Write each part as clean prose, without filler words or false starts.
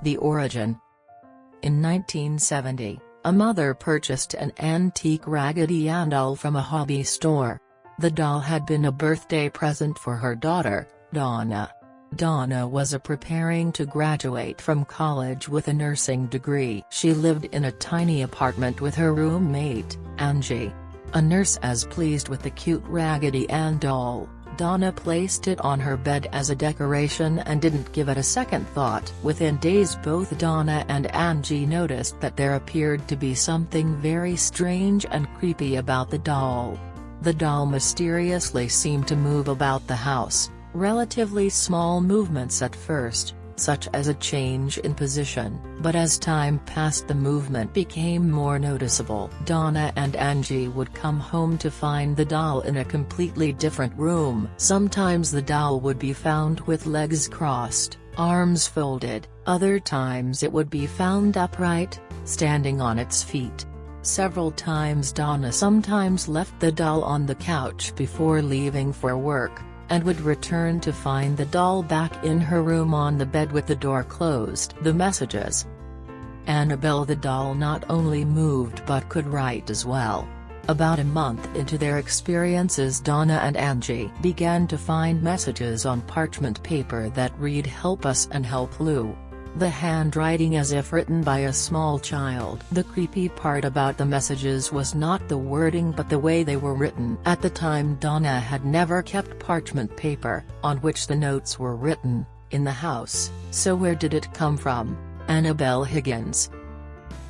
The origin. In 1970, a mother purchased an antique Raggedy Ann doll from a hobby store. The doll had been a birthday present for her daughter, Donna. Donna was preparing to graduate from college with a nursing degree. She lived in a tiny apartment with her roommate, Angie. A nurse as pleased with the cute Raggedy Ann doll, Donna placed it on her bed as a decoration and didn't give it a second thought. Within days both Donna and Angie noticed that there appeared to be something very strange and creepy about the doll. The doll mysteriously seemed to move about the house, relatively small movements at first, such as a change in position, but as time passed the movement became more noticeable. Donna and Angie would come home to find the doll in a completely different room. Sometimes the doll would be found with legs crossed, arms folded, other times it would be found upright, standing on its feet. Several times Donna sometimes left the doll on the couch before leaving for work, and would return to find the doll back in her room on the bed with the door closed. The messages. Annabelle the doll not only moved but could write as well. About a month into their experiences, Donna and Angie began to find messages on parchment paper that read "Help us" and "Help Lou." The handwriting as if written by a small child. The creepy part about the messages was not the wording but the way they were written. At the time Donna had never kept parchment paper, on which the notes were written, in the house, so where did it come from? Annabelle Higgins.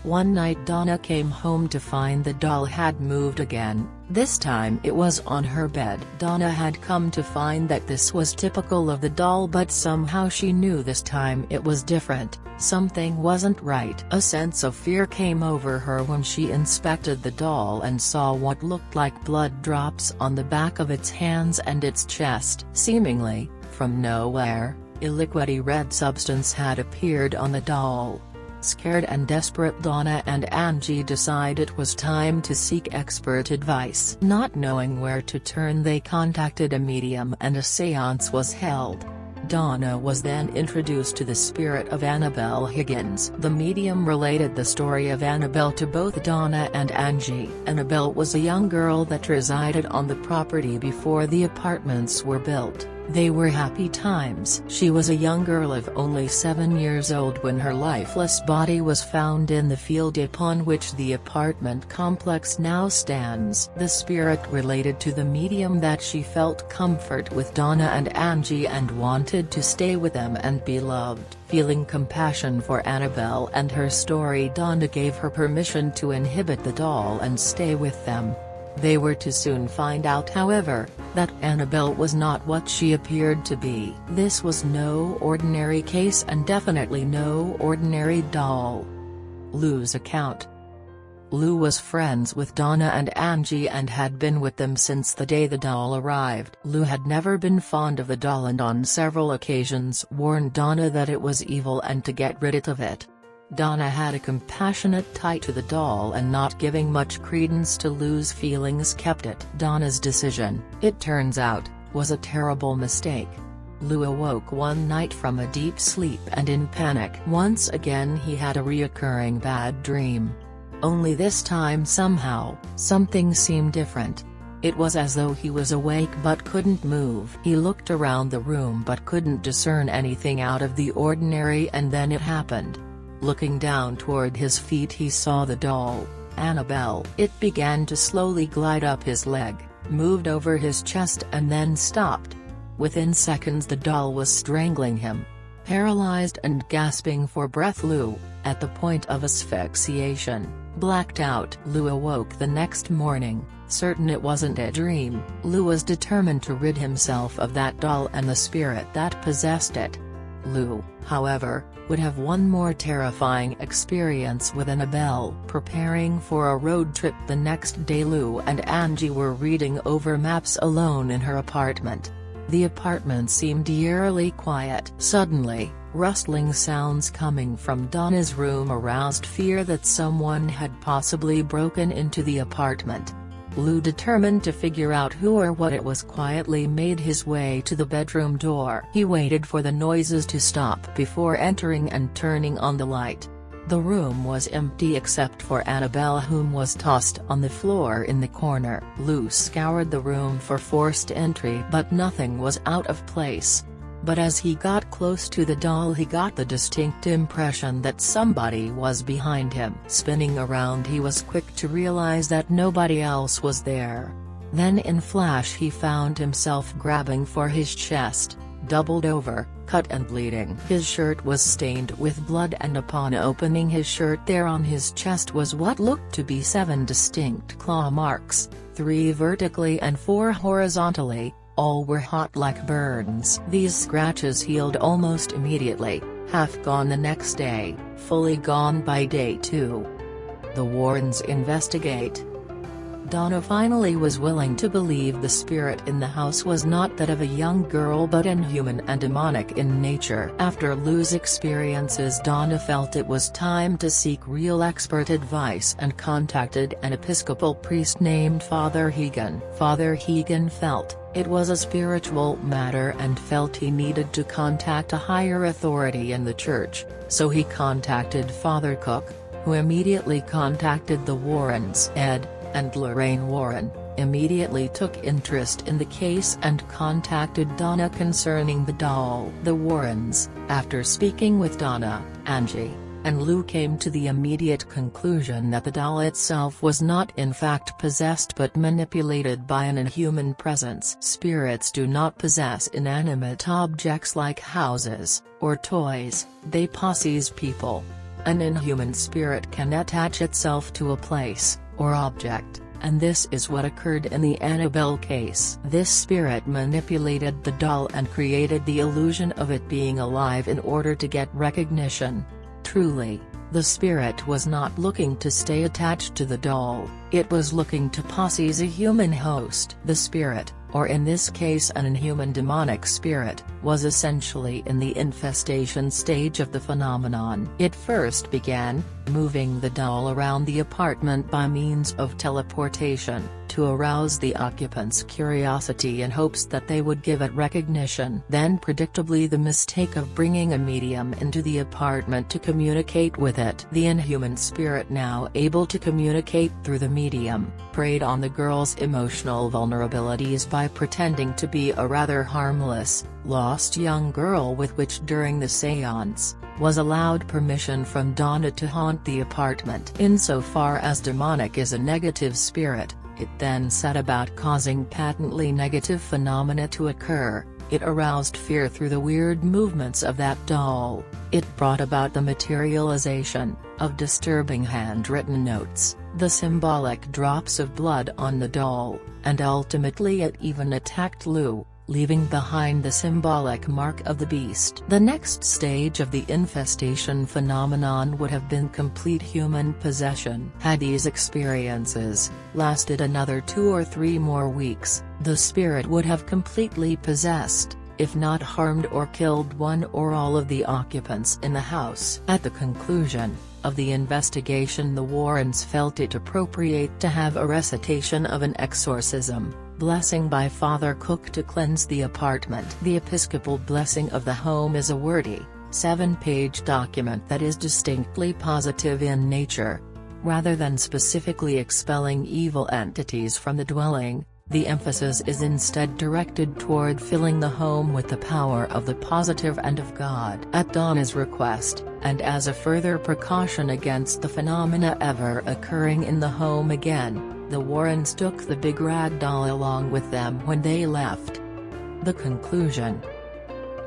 One night Donna came home to find the doll had moved again. This time it was on her bed. Donna had come to find that this was typical of the doll, but somehow she knew this time it was different. Something wasn't right. A sense of fear came over her when she inspected the doll and saw what looked like blood drops on the back of its hands and its chest. Seemingly, from nowhere, a liquidy red substance had appeared on the doll. Scared and desperate, Donna and Angie decided it was time to seek expert advice. Not knowing where to turn, they contacted a medium and a séance was held. Donna was then introduced to the spirit of Annabelle Higgins. The medium related the story of Annabelle to both Donna and Angie. Annabelle was a young girl that resided on the property before the apartments were built. They were happy times. She was a young girl of only 7 years old when her lifeless body was found in the field upon which the apartment complex now stands. The spirit related to the medium that she felt comfort with Donna and Angie and wanted to stay with them and be loved. Feeling compassion for Annabelle and her story, Donna gave her permission to inhabit the doll and stay with them. They were to soon find out, however, that Annabelle was not what she appeared to be. This was no ordinary case and definitely no ordinary doll. Lou's account. Lou was friends with Donna and Angie and had been with them since the day the doll arrived. Lou had never been fond of the doll and on several occasions warned Donna that it was evil and to get rid of it. Donna had a compassionate tie to the doll and not giving much credence to Lou's feelings kept it. Donna's decision, it turns out, was a terrible mistake. Lou awoke one night from a deep sleep and in panic. Once again he had a reoccurring bad dream. Only this time somehow, something seemed different. It was as though he was awake but couldn't move. He looked around the room but couldn't discern anything out of the ordinary, and then it happened. Looking down toward his feet he saw the doll, Annabelle. It began to slowly glide up his leg, moved over his chest and then stopped. Within seconds the doll was strangling him. Paralyzed and gasping for breath, Lou, at the point of asphyxiation, blacked out. Lou awoke the next morning, certain it wasn't a dream. Lou was determined to rid himself of that doll and the spirit that possessed it. Lou, however, would have one more terrifying experience with Annabelle. Preparing for a road trip the next day, Lou and Angie were reading over maps alone in her apartment. The apartment seemed eerily quiet. Suddenly, rustling sounds coming from Donna's room aroused fear that someone had possibly broken into the apartment. Lou, determined to figure out who or what it was, quietly made his way to the bedroom door. He waited for the noises to stop before entering and turning on the light. The room was empty except for Annabelle, whom was tossed on the floor in the corner. Lou scoured the room for forced entry, but nothing was out of place. But as he got close to the doll, he got the distinct impression that somebody was behind him. Spinning around, he was quick to realize that nobody else was there. Then in flash he found himself grabbing for his chest, doubled over, cut and bleeding. His shirt was stained with blood, and upon opening his shirt, there on his chest was what looked to be 7 distinct claw marks, 3 vertically and 4 horizontally. All were hot like burns. These scratches healed almost immediately, half gone the next day, fully gone by day 2. The Warrens investigate. Donna finally was willing to believe the spirit in the house was not that of a young girl but inhuman and demonic in nature. After Lou's experiences, Donna felt it was time to seek real expert advice and contacted an Episcopal priest named Father Hegan. Father Hegan felt it was a spiritual matter and felt he needed to contact a higher authority in the church, so he contacted Father Cook, who immediately contacted the Warrens. Ed and Lorraine Warren immediately took interest in the case and contacted Donna concerning the doll. The Warrens, after speaking with Donna, Angie, and Lou, came to the immediate conclusion that the doll itself was not in fact possessed but manipulated by an inhuman presence. Spirits do not possess inanimate objects like houses or toys, they possess people. An inhuman spirit can attach itself to a place or object, and this is what occurred in the Annabelle case. This spirit manipulated the doll and created the illusion of it being alive in order to get recognition. Truly, the spirit was not looking to stay attached to the doll, it was looking to possess a human host. The spirit, or in this case an inhuman demonic spirit, was essentially in the infestation stage of the phenomenon. It first began moving the doll around the apartment by means of teleportation, to arouse the occupants' curiosity in hopes that they would give it recognition. Then predictably the mistake of bringing a medium into the apartment to communicate with it. The inhuman spirit, now able to communicate through the medium, preyed on the girl's emotional vulnerabilities by pretending to be a rather harmless, lost young girl with which during the séance, was allowed permission from Donna to haunt the apartment. Insofar as demonic is a negative spirit, it then set about causing patently negative phenomena to occur. It aroused fear through the weird movements of that doll, it brought about the materialization of disturbing handwritten notes, the symbolic drops of blood on the doll, and ultimately it even attacked Lou, leaving behind the symbolic mark of the beast. The next stage of the infestation phenomenon would have been complete human possession. Had these experiences lasted another 2 or 3 more weeks, the spirit would have completely possessed, if not harmed or killed, one or all of the occupants in the house. At the conclusion of the investigation, the Warrens felt it appropriate to have a recitation of an exorcism, blessing by Father Cook to cleanse the apartment. The Episcopal blessing of the home is a wordy, 7-page document that is distinctly positive in nature. Rather than specifically expelling evil entities from the dwelling, the emphasis is instead directed toward filling the home with the power of the positive and of God. At Donna's request, and as a further precaution against the phenomena ever occurring in the home again, the Warrens took the big rag doll along with them when they left. The conclusion.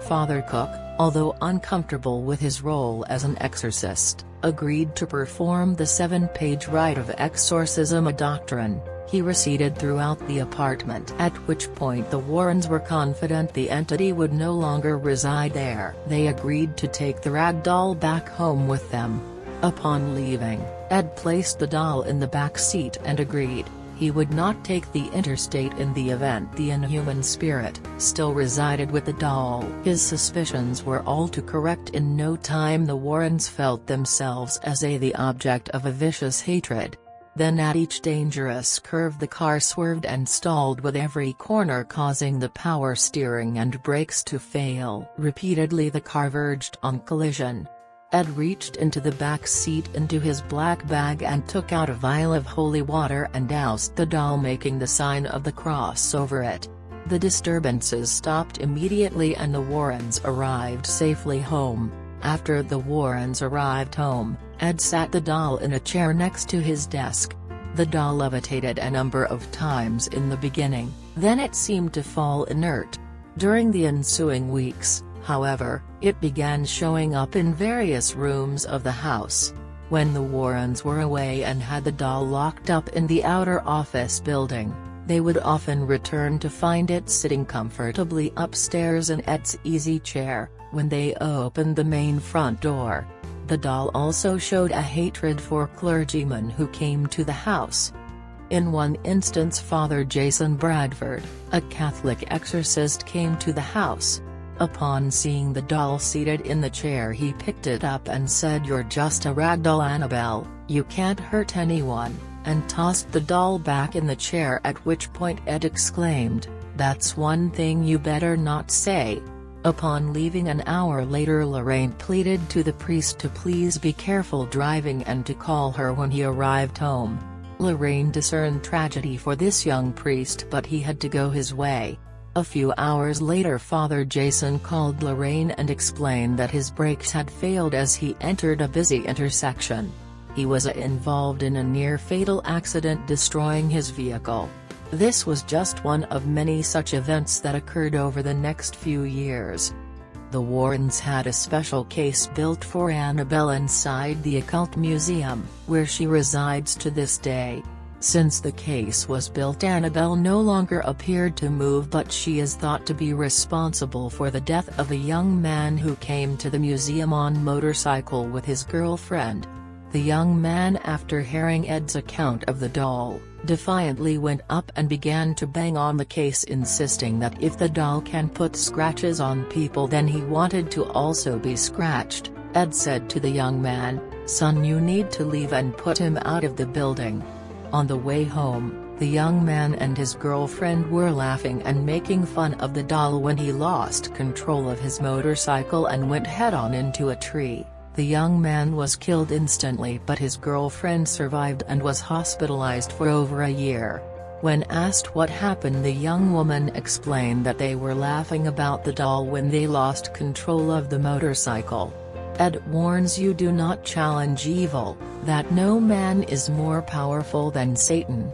Father Cook, although uncomfortable with his role as an exorcist, agreed to perform the 7-page rite of exorcism, a doctrine he recited throughout the apartment, at which point the Warrens were confident the entity would no longer reside there. They agreed to take the rag doll back home with them. Upon leaving, Ed placed the doll in the back seat and agreed he would not take the interstate in the event the inhuman spirit still resided with the doll. His suspicions were all too correct. In no time the Warrens felt themselves as the object of a vicious hatred. Then at each dangerous curve the car swerved and stalled with every corner causing the power steering and brakes to fail. Repeatedly the car verged on collision. Ed reached into the back seat into his black bag and took out a vial of holy water and doused the doll, making the sign of the cross over it. The disturbances stopped immediately and the Warrens arrived safely home. After the Warrens arrived home, Ed sat the doll in a chair next to his desk. The doll levitated a number of times in the beginning, then it seemed to fall inert. During the ensuing weeks, however, it began showing up in various rooms of the house. When the Warrens were away and had the doll locked up in the outer office building, they would often return to find it sitting comfortably upstairs in Ed's easy chair. When they opened the main front door, the doll also showed a hatred for clergymen who came to the house. In one instance, Father Jason Bradford, a Catholic exorcist, came to the house. Upon seeing the doll seated in the chair, he picked it up and said, "You're just a ragdoll, Annabelle, you can't hurt anyone," and tossed the doll back in the chair, at which point Ed exclaimed, "That's one thing you better not say." Upon leaving an hour later, Lorraine pleaded to the priest to please be careful driving and to call her when he arrived home. Lorraine discerned tragedy for this young priest, but he had to go his way. A few hours later, Father Jason called Lorraine and explained that his brakes had failed as he entered a busy intersection. He was involved in a near-fatal accident, destroying his vehicle. This was just one of many such events that occurred over the next few years. The Warrens had a special case built for Annabelle inside the Occult Museum, where she resides to this day. Since the case was built, Annabelle no longer appeared to move, but she is thought to be responsible for the death of a young man who came to the museum on motorcycle with his girlfriend. The young man, after hearing Ed's account of the doll, defiantly went up and began to bang on the case, insisting that if the doll can put scratches on people, then he wanted to also be scratched. Ed said to the young man, "Son, you need to leave," and put him out of the building. On the way home, the young man and his girlfriend were laughing and making fun of the doll when he lost control of his motorcycle and went head-on into a tree. The young man was killed instantly, but his girlfriend survived and was hospitalized for over a year. When asked what happened, the young woman explained that they were laughing about the doll when they lost control of the motorcycle. Ed warns you, do not challenge evil, that no man is more powerful than Satan.